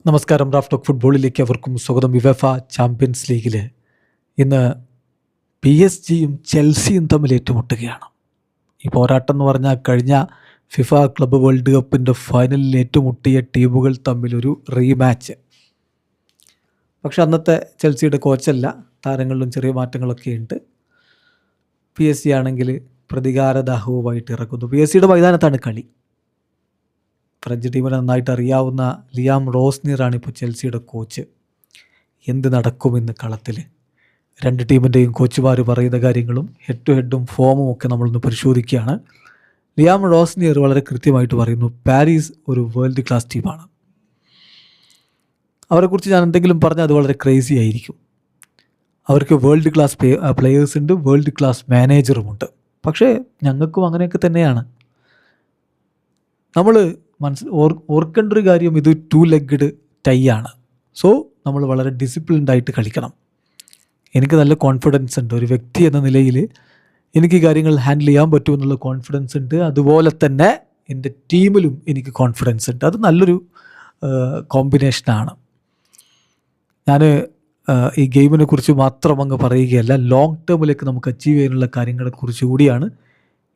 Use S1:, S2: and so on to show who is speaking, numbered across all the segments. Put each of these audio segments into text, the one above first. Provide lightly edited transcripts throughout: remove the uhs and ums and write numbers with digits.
S1: നമസ്കാരം. Raf talk ഫുട്ബോളിലേക്ക് അവർക്കും സ്വാഗതം. യുവേഫ ചാമ്പ്യൻസ് ലീഗിൽ ഇന്ന് PSG-യും ചെൽസിയും തമ്മിൽ ഏറ്റുമുട്ടുകയാണ്. ഈ പോരാട്ടം എന്ന് പറഞ്ഞാൽ കഴിഞ്ഞ ഫിഫ ക്ലബ്ബ് വേൾഡ് കപ്പിൻ്റെ ഫൈനലിൽ ഏറ്റുമുട്ടിയ ടീമുകൾ തമ്മിലൊരു റീമാച്ച്. പക്ഷെ അന്നത്തെ ചെൽസിയുടെ കോച്ചല്ല, താരങ്ങളിലും ചെറിയ മാറ്റങ്ങളൊക്കെ ഉണ്ട്. PSG ആണെങ്കിൽ പ്രതികാരദാഹവുമായിട്ട് ഇറങ്ങുന്നു. PSG-യുടെ മൈതാനത്താണ് കളി. ഫ്രഞ്ച് ടീമിനെ നന്നായിട്ട് അറിയാവുന്ന ലിയാം റോസ്നിയറാണ് ഇപ്പോൾ ചെൽസിയുടെ കോച്ച്. എന്ത് നടക്കുമെന്ന് കളത്തിൽ രണ്ട് ടീമിൻ്റെയും കോച്ചുമാർ പറയുന്ന കാര്യങ്ങളും ഹെഡ് ടു ഹെഡും ഫോമും ഒക്കെ നമ്മളൊന്ന് പരിശോധിക്കുകയാണ്. ലിയാം റോസ്നിയർ വളരെ കൃത്യമായിട്ട് പറയുന്നു, പാരീസ് ഒരു വേൾഡ് ക്ലാസ് ടീമാണ്. അവരെക്കുറിച്ച് ഞാൻ എന്തെങ്കിലും പറഞ്ഞാൽ അത് വളരെ ക്രേസി ആയിരിക്കും. അവർക്ക് വേൾഡ് ക്ലാസ് പ്ലെയേഴ്സ് ഉണ്ട്, വേൾഡ് ക്ലാസ് മാനേജറുമുണ്ട്. പക്ഷേ ഞങ്ങൾക്കും അങ്ങനെയൊക്കെ തന്നെയാണ്. നമ്മൾ ഓർക്കേണ്ട ഒരു കാര്യം, ഇത് 2 legged ടൈ ആണ്. സോ നമ്മൾ വളരെ ഡിസിപ്ലിൻഡ് ആയിട്ട് കളിക്കണം. എനിക്ക് നല്ല കോൺഫിഡൻസ് ഉണ്ട്. ഒരു വ്യക്തി എന്ന നിലയിൽ എനിക്ക് കാര്യങ്ങൾ ഹാൻഡിൽ ചെയ്യാൻ പറ്റുമെന്നുള്ള കോൺഫിഡൻസ് ഉണ്ട്. അതുപോലെ തന്നെ എൻ്റെ ടീമിലും എനിക്ക് കോൺഫിഡൻസ് ഉണ്ട്. അത് നല്ലൊരു കോമ്പിനേഷനാണ്. ഞാൻ ഈ ഗെയിമിനെ കുറിച്ച് മാത്രം അങ്ങ് പറയുകയല്ല, ലോങ് ടേമിലേക്ക് നമുക്ക് അച്ചീവ് ചെയ്യാനുള്ള കാര്യങ്ങളെക്കുറിച്ച് കൂടിയാണ്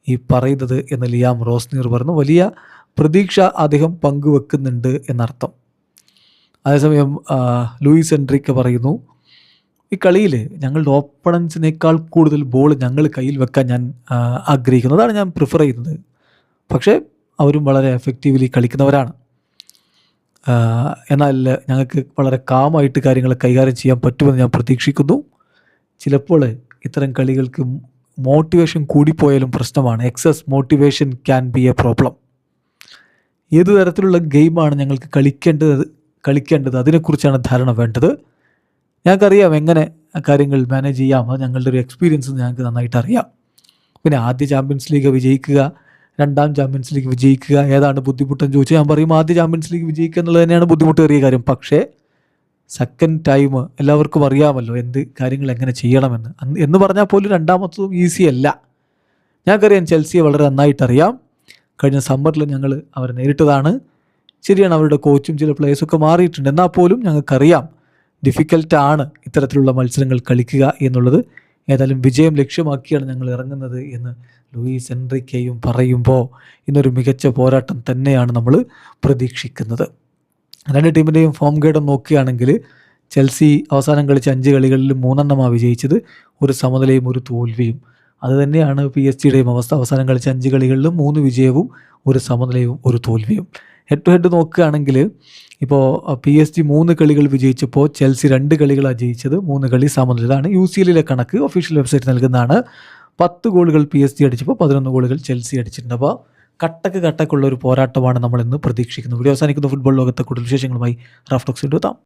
S1: ഈ പറയുന്നത് എന്ന് ലിയാം റോസ്നിയർ പറഞ്ഞു. വലിയ പ്രതീക്ഷ അദ്ദേഹം പങ്കുവെക്കുന്നുണ്ട് എന്നർത്ഥം. അതേസമയം ലൂയിസ് എൻട്രിക്ക പറയുന്നു, ഈ കളിയിൽ ഞങ്ങളുടെ ഓപ്പണൻസിനേക്കാൾ കൂടുതൽ ബോൾ ഞങ്ങൾ കയ്യിൽ വെക്കാൻ ഞാൻ ആഗ്രഹിക്കുന്നു. അതാണ് ഞാൻ പ്രിഫർ ചെയ്യുന്നത്. പക്ഷേ അവരും വളരെ എഫക്റ്റീവ്ലി കളിക്കുന്നവരാണ്. എന്നാൽ ഞങ്ങൾക്ക് വളരെ കാമായിട്ട് കാര്യങ്ങൾ കൈകാര്യം ചെയ്യാൻ പറ്റുമെന്ന് ഞാൻ പ്രതീക്ഷിക്കുന്നു. ചിലപ്പോൾ ഇത്തരം കളികൾക്ക് മോട്ടിവേഷൻ കൂടിപ്പോയാലും പ്രശ്നമാണ്. Excess motivation can be a problem. ഏത് തരത്തിലുള്ള ഗെയിമാണ് ഞങ്ങൾക്ക് കളിക്കേണ്ടത് അതിനെക്കുറിച്ചാണ് ധാരണ വേണ്ടത്. ഞങ്ങൾക്കറിയാം എങ്ങനെ കാര്യങ്ങൾ മാനേജ് ചെയ്യാം. അത് ഞങ്ങളുടെ ഒരു എക്സ്പീരിയൻസ് ഞങ്ങൾക്ക് നന്നായിട്ട് അറിയാം. പിന്നെ ആദ്യ ചാമ്പ്യൻസ് ലീഗ് വിജയിക്കുക, രണ്ടാം ചാമ്പ്യൻസ് ലീഗ് വിജയിക്കുക, ഏതാണ് ബുദ്ധിമുട്ടെന്ന് ചോദിച്ചാൽ ഞാൻ പറയും ആദ്യ ചാമ്പ്യൻസ് ലീഗ് വിജയിക്കുക എന്നുള്ളത് തന്നെയാണ് ബുദ്ധിമുട്ടേറിയ കാര്യം. പക്ഷേ സെക്കൻഡ് ടൈം എല്ലാവർക്കും അറിയാമല്ലോ എന്ത് കാര്യങ്ങൾ എങ്ങനെ ചെയ്യണമെന്ന്. എന്ന് പറഞ്ഞാൽ പോലും രണ്ടാമത്തതും ഈസി അല്ല. ഞങ്ങൾക്കറിയാം ചെൽസിയെ വളരെ നന്നായിട്ടറിയാം. കഴിഞ്ഞ സമ്മറിൽ ഞങ്ങൾ അവരെ നേരിട്ടതാണ്. ശരിയാണ്, അവരുടെ കോച്ചും ചില പ്ലേയേഴ്സൊക്കെ മാറിയിട്ടുണ്ട്. എന്നാൽ പോലും ഞങ്ങൾക്കറിയാം ഡിഫിക്കൽട്ടാണ് ഇത്തരത്തിലുള്ള മത്സരങ്ങൾ കളിക്കുക എന്നുള്ളത്. ഏതായാലും വിജയം ലക്ഷ്യമാക്കിയാണ് ഞങ്ങൾ ഇറങ്ങുന്നത് എന്ന് ലൂയിസ് എൻട്രിക്കയും പറയുമ്പോൾ ഇന്നൊരു മികച്ച പോരാട്ടം തന്നെയാണ് നമ്മൾ പ്രതീക്ഷിക്കുന്നത്. രണ്ട് ടീമിൻ്റെയും ഫോം ഗേഡം നോക്കുകയാണെങ്കിൽ ചെൽസി അവസാനം കളിച്ച 5 കളികളിൽ 3 വിജയിച്ചത്, ഒരു സമനിലയും ഒരു തോൽവിയും. അതുതന്നെയാണ് PSG-യുടെയും അവസ്ഥ. അവസാനം കളിച്ച 5 കളികളിൽ 3 വിജയവും ഒരു സമനിലയും ഒരു തോൽവിയും. ഹെഡ് ടു ഹെഡ് നോക്കുകയാണെങ്കിൽ ഇപ്പോൾ PSG 3 കളികൾ വിജയിച്ചപ്പോൾ ചെൽസി 2 കളികളാണ് ജയിച്ചത്, 3 കളി സമനില. ഇതാണ് UCL-ലെ കണക്ക്, ഒഫീഷ്യൽ വെബ്സൈറ്റ് നൽകുന്നതാണ്. 10 ഗോളുകൾ PSG അടിച്ചപ്പോൾ 11 ഗോളുകൾ ചെൽസി അടിച്ചിട്ടുണ്ട്. അപ്പോൾ കട്ടക്കുള്ള ഒരു പോരാട്ടമാണ് നമ്മളിന്ന് പ്രതീക്ഷിക്കുന്നത്. വീഡിയോ അവസാനിക്കുന്ന ഫുട്ബോൾ ലോകത്തെ കൂടുതൽ വിശേഷങ്ങളുമായി റാഫ് ടോക്സ് എത്താം.